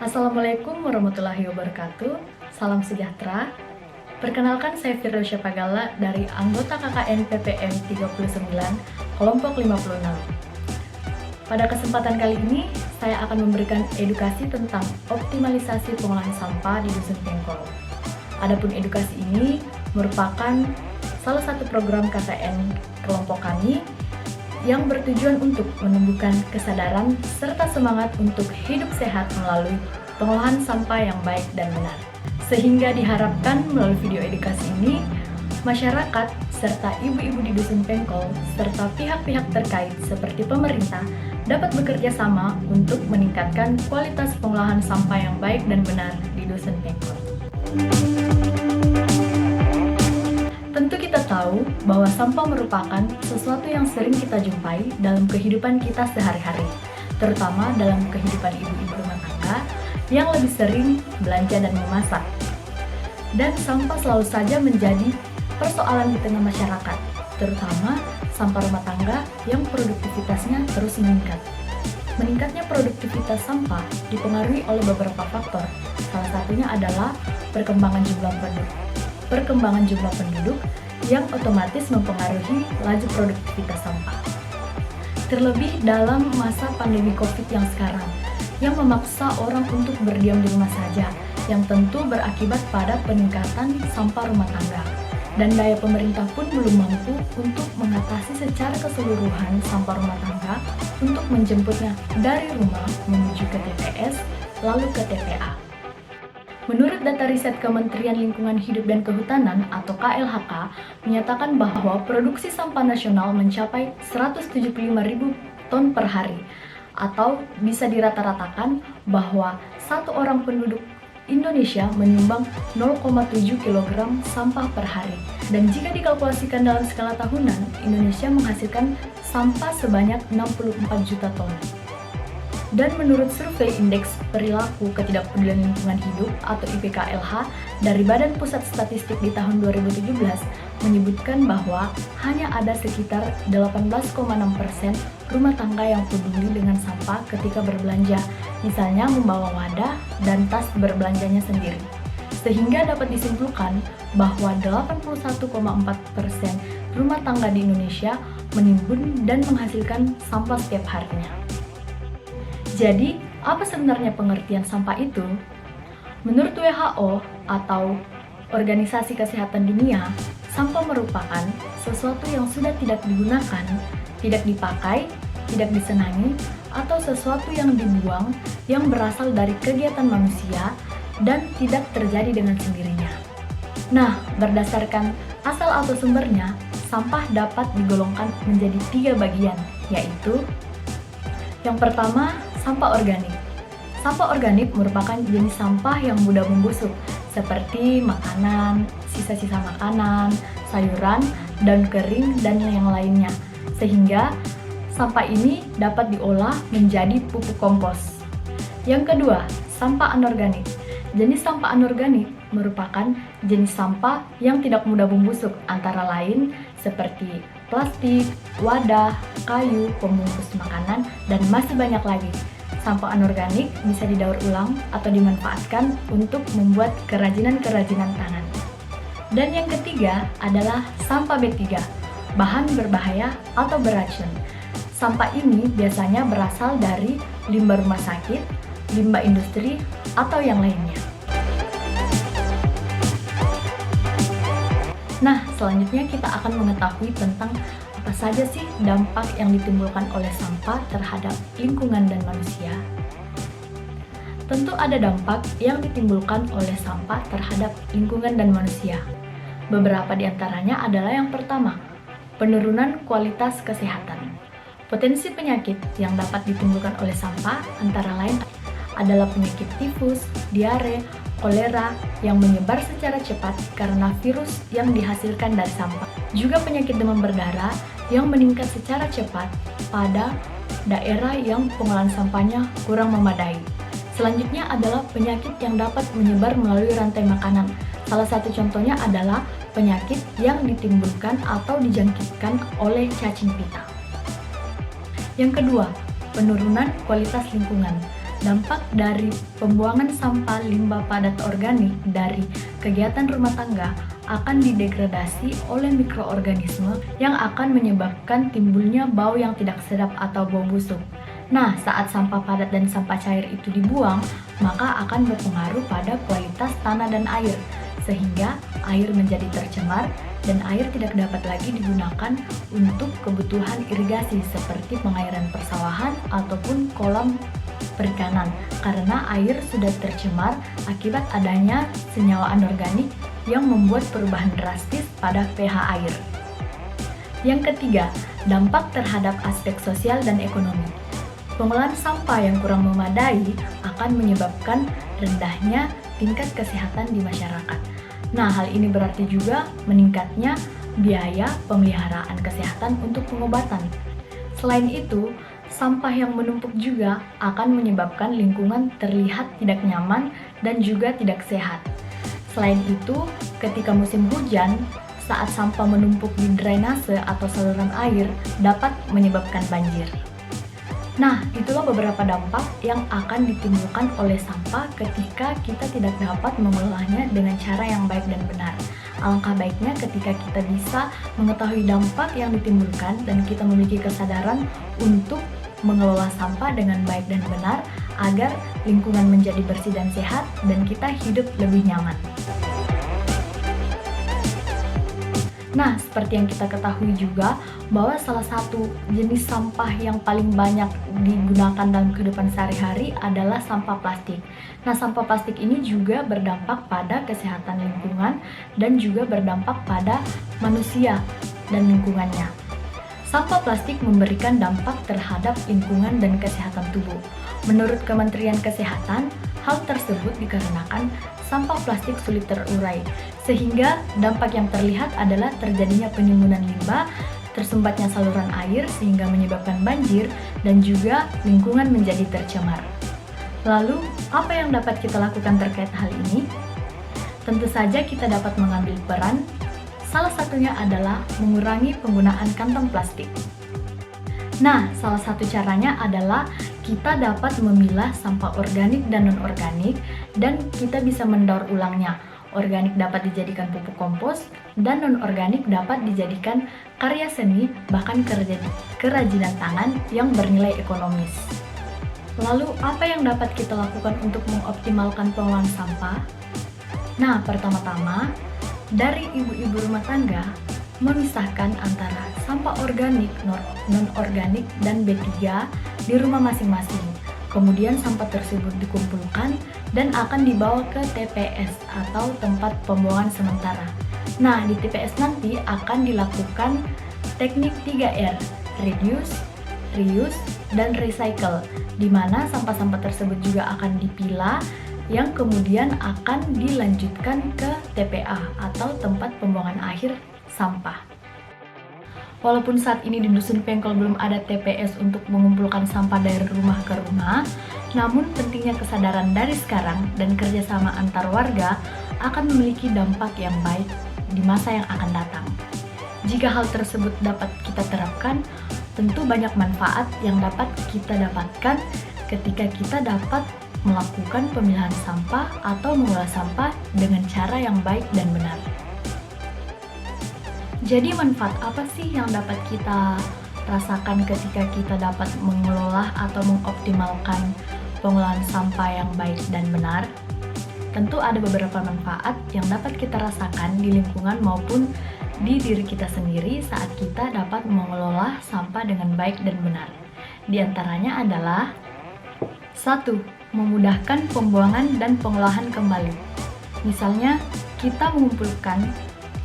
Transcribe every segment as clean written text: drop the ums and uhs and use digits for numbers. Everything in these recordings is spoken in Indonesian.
Assalamualaikum warahmatullahi wabarakatuh. Salam sejahtera. Perkenalkan, saya Firdausya Pagala dari anggota KKN PPM 39, kelompok 56. Pada kesempatan kali ini, saya akan memberikan edukasi tentang optimalisasi pengolahan sampah di Dusun Pengkol. Adapun edukasi ini merupakan salah satu program KKN kelompok kami yang bertujuan untuk menumbuhkan kesadaran serta semangat untuk hidup sehat melalui pengolahan sampah yang baik dan benar. Sehingga diharapkan melalui video edukasi ini, masyarakat serta ibu-ibu di Dusun Pengkol serta pihak-pihak terkait seperti pemerintah dapat bekerja sama untuk meningkatkan kualitas pengolahan sampah yang baik dan benar di Dusun Pengkol. Tentu kita tahu bahwa sampah merupakan sesuatu yang sering kita jumpai dalam kehidupan kita sehari-hari, terutama dalam kehidupan ibu-ibu rumah tangga yang lebih sering belanja dan memasak. Dan sampah selalu saja menjadi persoalan di tengah masyarakat, terutama sampah rumah tangga yang produktivitasnya terus meningkat. Meningkatnya produktivitas sampah dipengaruhi oleh beberapa faktor. Salah satunya adalah perkembangan jumlah penduduk yang otomatis mempengaruhi laju produktivitas sampah. Terlebih dalam masa pandemi COVID yang sekarang, yang memaksa orang untuk berdiam di rumah saja, yang tentu berakibat pada peningkatan sampah rumah tangga. Dan daya pemerintah pun belum mampu untuk mengatasi secara keseluruhan sampah rumah tangga untuk menjemputnya dari rumah menuju ke TPS, lalu ke TPA. Menurut data riset Kementerian Lingkungan Hidup dan Kehutanan atau KLHK menyatakan bahwa produksi sampah nasional mencapai 175.000 ton per hari, atau bisa dirata-ratakan bahwa satu orang penduduk Indonesia menyumbang 0,7 kg sampah per hari. Dan jika dikalkulasikan dalam skala tahunan, Indonesia menghasilkan sampah sebanyak 64 juta ton. Dan menurut survei Indeks Perilaku Ketidakpedulian Lingkungan Hidup atau IPKLH dari Badan Pusat Statistik di tahun 2017 menyebutkan bahwa hanya ada sekitar 18,6% rumah tangga yang peduli dengan sampah ketika berbelanja, misalnya membawa wadah dan tas berbelanjanya sendiri. Sehingga dapat disimpulkan bahwa 81,4% rumah tangga di Indonesia menimbun dan menghasilkan sampah setiap harinya. Jadi, apa sebenarnya pengertian sampah itu? Menurut WHO atau Organisasi Kesehatan Dunia, sampah merupakan sesuatu yang sudah tidak digunakan, tidak dipakai, tidak disenangi, atau sesuatu yang dibuang yang berasal dari kegiatan manusia dan tidak terjadi dengan sendirinya. Nah, berdasarkan asal atau sumbernya, sampah dapat digolongkan menjadi 3 bagian, yaitu yang pertama, sampah organik. Sampah organik merupakan jenis sampah yang mudah membusuk, seperti makanan, sisa-sisa makanan, sayuran, daun kering, dan yang lainnya. Sehingga sampah ini dapat diolah menjadi pupuk kompos. Yang kedua, sampah anorganik. Jenis sampah anorganik merupakan jenis sampah yang tidak mudah membusuk, antara lain seperti plastik, wadah, kayu, pembungkus makanan, dan masih banyak lagi. Sampah anorganik bisa didaur ulang atau dimanfaatkan untuk membuat kerajinan-kerajinan tangan. Dan yang ketiga adalah sampah B3, bahan berbahaya atau beracun. Sampah ini biasanya berasal dari limbah rumah sakit, limbah industri, atau yang lainnya. Nah, selanjutnya kita akan mengetahui tentang apa saja sih dampak yang ditimbulkan oleh sampah terhadap lingkungan dan manusia. Tentu ada dampak yang ditimbulkan oleh sampah terhadap lingkungan dan manusia. Beberapa di antaranya adalah yang pertama, penurunan kualitas kesehatan. Potensi penyakit yang dapat ditimbulkan oleh sampah antara lain adalah penyakit tifus, diare, kolera yang menyebar secara cepat karena virus yang dihasilkan dari sampah. Juga penyakit demam berdarah yang meningkat secara cepat pada daerah yang pengolahan sampahnya kurang memadai. Selanjutnya adalah penyakit yang dapat menyebar melalui rantai makanan. Salah satu contohnya adalah penyakit yang ditimbulkan atau dijangkitkan oleh cacing pita. Yang kedua, penurunan kualitas lingkungan. Dampak dari pembuangan sampah limbah padat organik dari kegiatan rumah tangga akan didegradasi oleh mikroorganisme yang akan menyebabkan timbulnya bau yang tidak sedap atau bau busuk. Nah, saat sampah padat dan sampah cair itu dibuang, maka akan berpengaruh pada kualitas tanah dan air, sehingga air menjadi tercemar dan air tidak dapat lagi digunakan untuk kebutuhan irigasi seperti pengairan persawahan ataupun kolam perikanan, karena air sudah tercemar akibat adanya senyawa anorganik yang membuat perubahan drastis pada pH air. Yang ketiga, dampak terhadap aspek sosial dan ekonomi. Pengolahan sampah yang kurang memadai akan menyebabkan rendahnya tingkat kesehatan di masyarakat. Nah, hal ini berarti juga meningkatnya biaya pemeliharaan kesehatan untuk pengobatan. Selain itu, sampah yang menumpuk juga akan menyebabkan lingkungan terlihat tidak nyaman dan juga tidak sehat. Selain itu, ketika musim hujan, saat sampah menumpuk di drainase atau saluran air dapat menyebabkan banjir. Nah, itulah beberapa dampak yang akan ditimbulkan oleh sampah ketika kita tidak dapat mengolahnya dengan cara yang baik dan benar. Alangkah baiknya ketika kita bisa mengetahui dampak yang ditimbulkan dan kita memiliki kesadaran untuk mengelola sampah dengan baik dan benar agar lingkungan menjadi bersih dan sehat dan kita hidup lebih nyaman. Nah, seperti yang kita ketahui juga bahwa salah satu jenis sampah yang paling banyak digunakan dalam kehidupan sehari-hari adalah sampah plastik. Nah, sampah plastik ini juga berdampak pada kesehatan lingkungan dan juga berdampak pada manusia dan lingkungannya. Sampah plastik memberikan dampak terhadap lingkungan dan kesehatan tubuh. Menurut Kementerian Kesehatan, hal tersebut dikarenakan sampah plastik sulit terurai, sehingga dampak yang terlihat adalah terjadinya penimbunan limbah, tersumbatnya saluran air sehingga menyebabkan banjir, dan juga lingkungan menjadi tercemar. Lalu, apa yang dapat kita lakukan terkait hal ini? Tentu saja kita dapat mengambil peran. Salah satunya adalah mengurangi penggunaan kantong plastik. Nah, salah satu caranya adalah kita dapat memilah sampah organik dan non-organik dan kita bisa mendaur ulangnya. Organik dapat dijadikan pupuk kompos dan non-organik dapat dijadikan karya seni bahkan kerajinan tangan yang bernilai ekonomis. Lalu, apa yang dapat kita lakukan untuk mengoptimalkan pengolahan sampah? Nah, pertama-tama, dari ibu-ibu rumah tangga memisahkan antara sampah organik, non-organik, dan B3 di rumah masing-masing. Kemudian sampah tersebut dikumpulkan dan akan dibawa ke TPS atau tempat pembuangan sementara. Nah, di TPS nanti akan dilakukan teknik 3R, reduce, reuse, dan recycle, di mana sampah-sampah tersebut juga akan dipilah yang kemudian akan dilanjutkan ke TPA atau tempat pembuangan akhir sampah. Walaupun saat ini di Dusun Pengkol belum ada TPS untuk mengumpulkan sampah dari rumah ke rumah, namun pentingnya kesadaran dari sekarang dan kerjasama antar warga akan memiliki dampak yang baik di masa yang akan datang. Jika hal tersebut dapat kita terapkan, tentu banyak manfaat yang dapat kita dapatkan ketika kita dapat melakukan pemilahan sampah atau mengolah sampah dengan cara yang baik dan benar. Jadi manfaat apa sih yang dapat kita rasakan ketika kita dapat mengelola atau mengoptimalkan pengolahan sampah yang baik dan benar? Tentu ada beberapa manfaat yang dapat kita rasakan di lingkungan maupun di diri kita sendiri saat kita dapat mengelola sampah dengan baik dan benar. Di antaranya adalah 1. Memudahkan pembuangan dan pengolahan kembali. Misalnya, kita mengumpulkan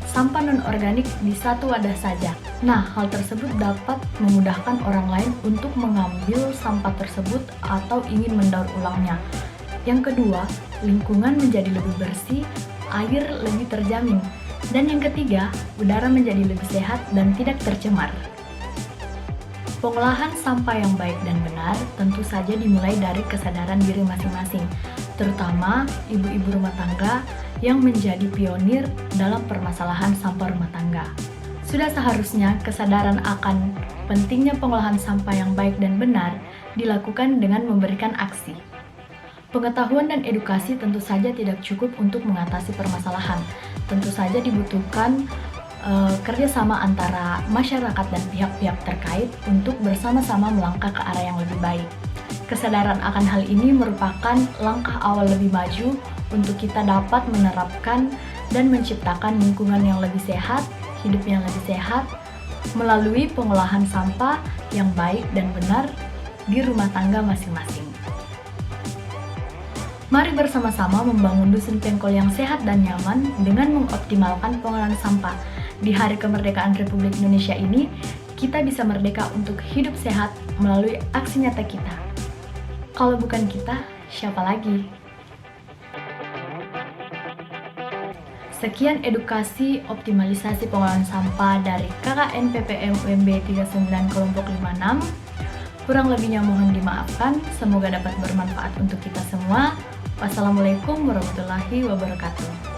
sampah non-organik di satu wadah saja. Nah, hal tersebut dapat memudahkan orang lain untuk mengambil sampah tersebut atau ingin mendaur ulangnya. Yang kedua, lingkungan menjadi lebih bersih, air lebih terjamin. Dan yang ketiga, udara menjadi lebih sehat dan tidak tercemar. Pengolahan sampah yang baik dan benar tentu saja dimulai dari kesadaran diri masing-masing, terutama ibu-ibu rumah tangga yang menjadi pionir dalam permasalahan sampah rumah tangga. Sudah seharusnya kesadaran akan pentingnya pengolahan sampah yang baik dan benar dilakukan dengan memberikan aksi. Pengetahuan dan edukasi tentu saja tidak cukup untuk mengatasi permasalahan. Tentu saja dibutuhkan kerjasama antara masyarakat dan pihak-pihak terkait untuk bersama-sama melangkah ke arah yang lebih baik. Kesadaran akan hal ini merupakan langkah awal lebih maju untuk kita dapat menerapkan dan menciptakan lingkungan yang lebih sehat, hidup yang lebih sehat, melalui pengolahan sampah yang baik dan benar di rumah tangga masing-masing. Mari bersama-sama membangun dusun Pengkol yang sehat dan nyaman dengan mengoptimalkan pengolahan sampah. Di Hari Kemerdekaan Republik Indonesia ini, kita bisa merdeka untuk hidup sehat melalui aksi nyata kita. Kalau bukan kita, siapa lagi? Sekian edukasi optimalisasi pengolahan sampah dari KKN PPM UMB 39 kelompok 56. Kurang lebihnya mohon dimaafkan, semoga dapat bermanfaat untuk kita semua. Wassalamualaikum warahmatullahi wabarakatuh.